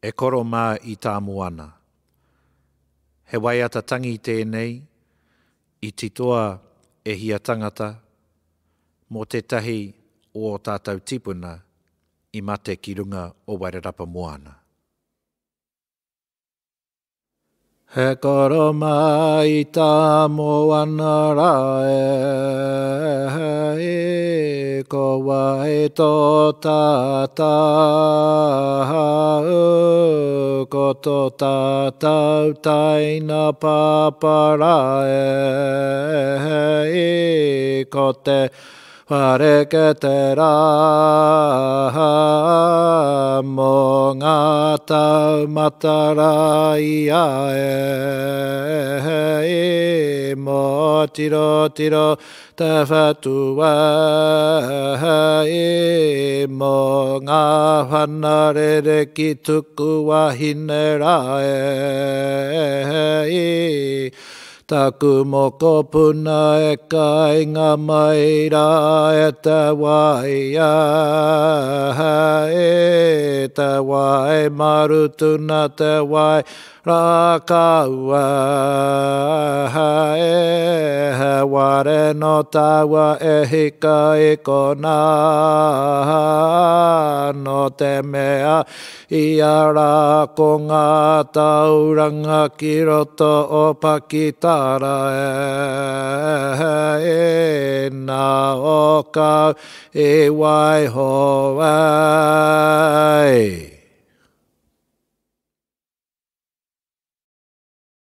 e koro mā i tā moana. He waiata tangi tēnei, i titoa e hia tangata, mō te tahi o tātou tipuna i mate ki runga o Wairarapa Moana. He koro mai tā moana rae, e ko wai tō tātā, ko tō tātau taina pāparae, e ko te whareke te rā, mō ngā tau matara ia e mō tiro tiro te whatua e mō ngā whanarere ki tuku wahine rā e taku moko puna e kai ngā maira e te waia e te wai marutuna te wai rākaua e he ware no taua e hika e kona no te mea i ara ko ngā tauranga ki roto o Pakitara e nā o kau e wai ho ai.